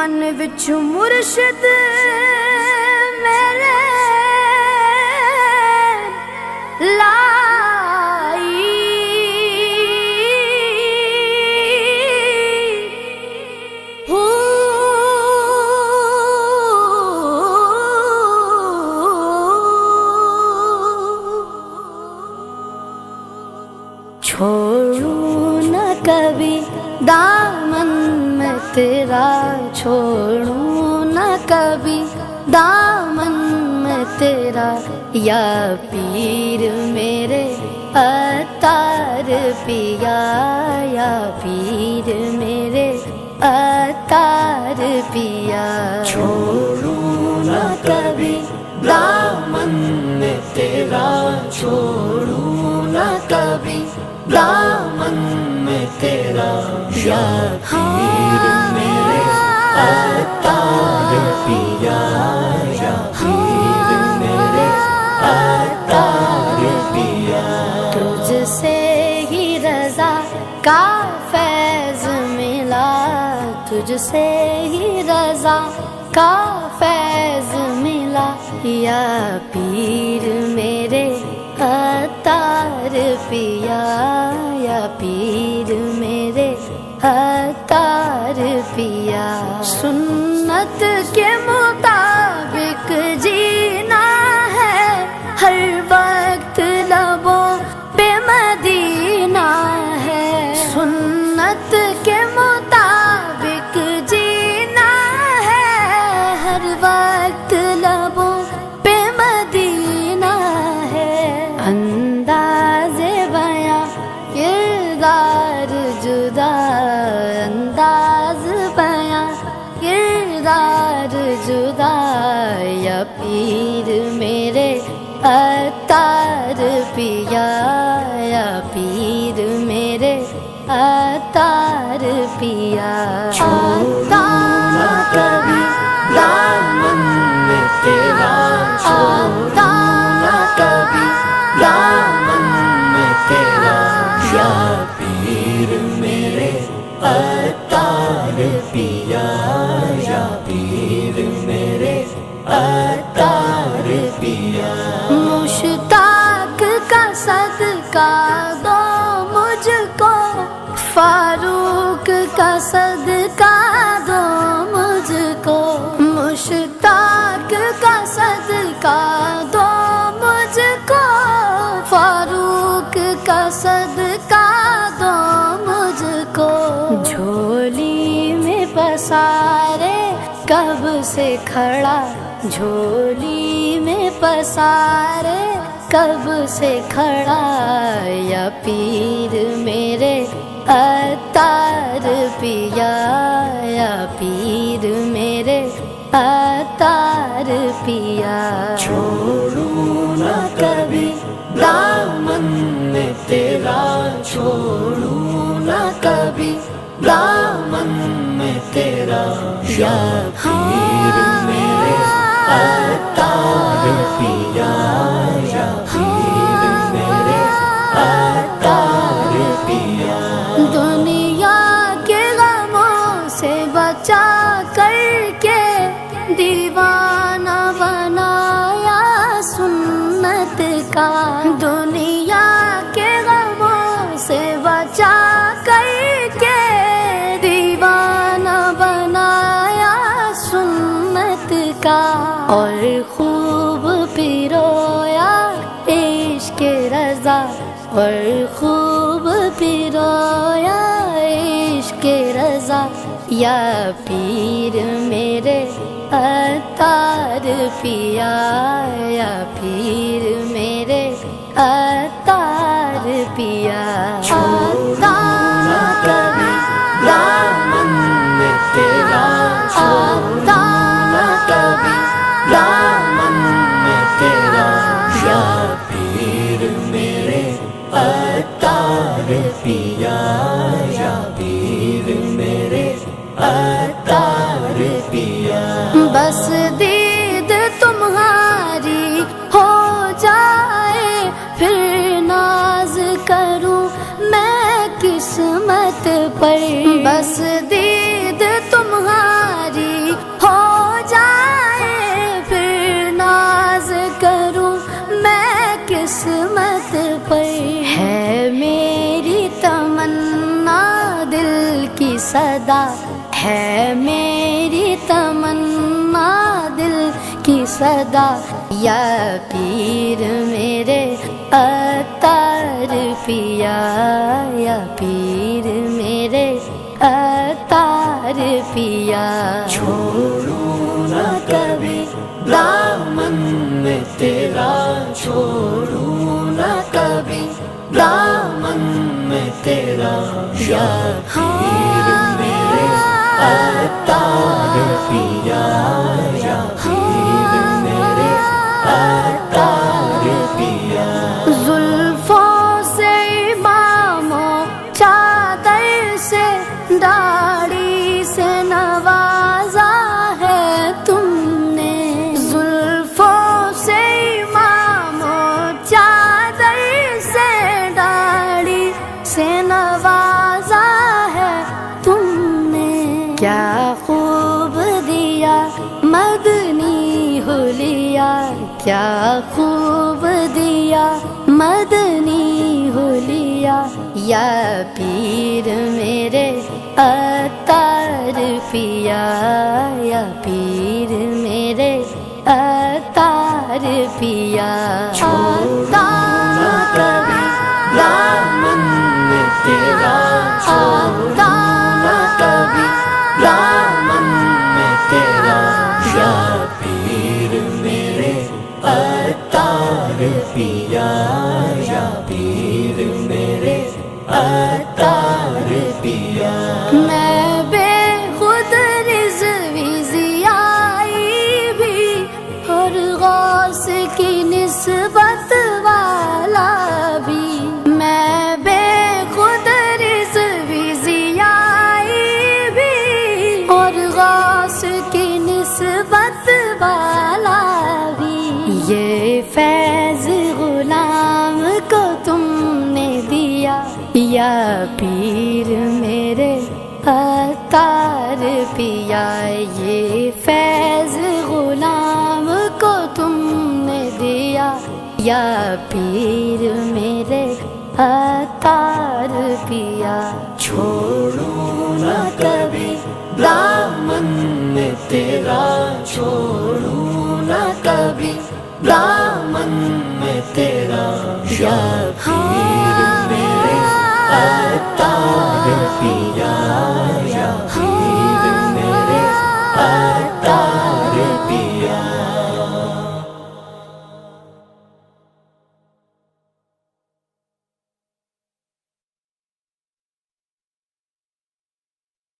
من وچ مرشد میرے لائی ہو چھوڑوں نہ کبھی دامن میں تیرا، چھوڑوں نہ کبھی دامن میں تیرا، یا پیر میرے عطار پیا، یا پیر میرے عطار پیا۔ چھوڑوں نہ کبھی دامن میں تیرا، چھوڑوں نہ کبھی دامن میں تیرا، یا پیر میرے عطار پیا، یا پیر میرے عطار پیا۔ تجھ سے ہی رضا کا فیض ملا، تجھ سے ہی رضا کا فیض ملا، یا پیر میرے عطار پیا، یا پیر میرے عطار پیا۔ سنت کے مطابق جینا ہے، ہر وقت لبوں پہ مدینہ ہے، سنت کے مطابق جینا ہے، ہر وقت لبوں پہ مدینہ ہے۔ انداز بیاں کردار جدا، انداز بیاں کردار جدا، یا پیر میرے عطار پیا، یا پیر میرے عطار پیا۔ چھوڑوں نہ کبھی دامن میں تیرا، چھوڑوں نہ کبھی دامن میں تیرا، یا پیر میرے عطار پیا، یا پیر میرے عطار پیا۔ مشتاق کا صدقہ دو مجھ کو، فاروق کا صدقہ دو مجھ کو، مشتاق کا صدقہ دو مجھ کو، فاروق کا صدقہ دو مجھ کو۔ جھولی میں پسارے کب سے کھڑا، جھولی میں پسارے کب سے کھڑا، یا پیر میرے عطار پیا، یا پیر میرے عطار پیا۔ چھوڑوں نہ کبھی دامن میں تیرا، چھوڑوں نہ کبھی دامن میں تیرا، یا پیر میرے عطار پیا، یا پیر میرے عطار پیا۔ دنیا کے غموں سے بچا کر کے دیوانہ بنایا سنت کا، دنیا کے غموں سے بچا کر کے دیوانہ بنایا سنت کا، اور خوب پرویا عشق رضا، اور خوب پرویا عشق رضا، یا پیر میرے عطار پیا، یا پیر میرے عطار پیا۔ چھوڑوں نہ کبھی دامن میں تیرا، چھوڑوں نہ کبھی دامن میں تیرا، یا پیر میرے عطار پیا، یا پیر میرے عطار پیا۔ بس دید تمہاری ہو جائے پھر ناز کروں میں قسمت پر، بس دید تمہاری کی صدا ہے میری تمنا دل کی صدا یا پیر میرے عطار پیا یا پیر میرے عطار پیا چھوڑوں نہ کبھی دامن میں تیرا چھوڑوں نہ کبھی دامن میں تیرا یا پیر میرے عطار پیا یا پیر میرے عطار پیا زلفوں سے اماموں چادر سے داڑھی سے نوازا ہے تم نے زلفوں سے اماموں چادر سے داڑھی سے نوازا ہے تم نے کیا خوب دیا مدنی حلیہ کیا خوب دیا مدنی حلیہ یا پیر میرے عطار پیا یا پیر میرے عطار پیا چھوڑوں نہ کبھی دامن میں تیرا چھوڑوں نہ کبھی دامن میں تیرا یا پیر میرے عطار پیا یا پیر میرے عطار پیا میں بے خود رضوی ضیائی بھی اور غوث کی نسبت والا بھی میں بے خود رضوی ضیائی بھی اور غوث کی نسبت والا بھی یہ فیض غلام کو تم نے دیا یا پیر میرے عطار پیا یہ فیض غلام کو تم نے دیا یا پیر میرے عطار پیا چھوڑوں نہ کبھی دامن میں تیرا چھوڑوں نہ کبھی دامن میں تیرا یا پیر میرے عطار پیا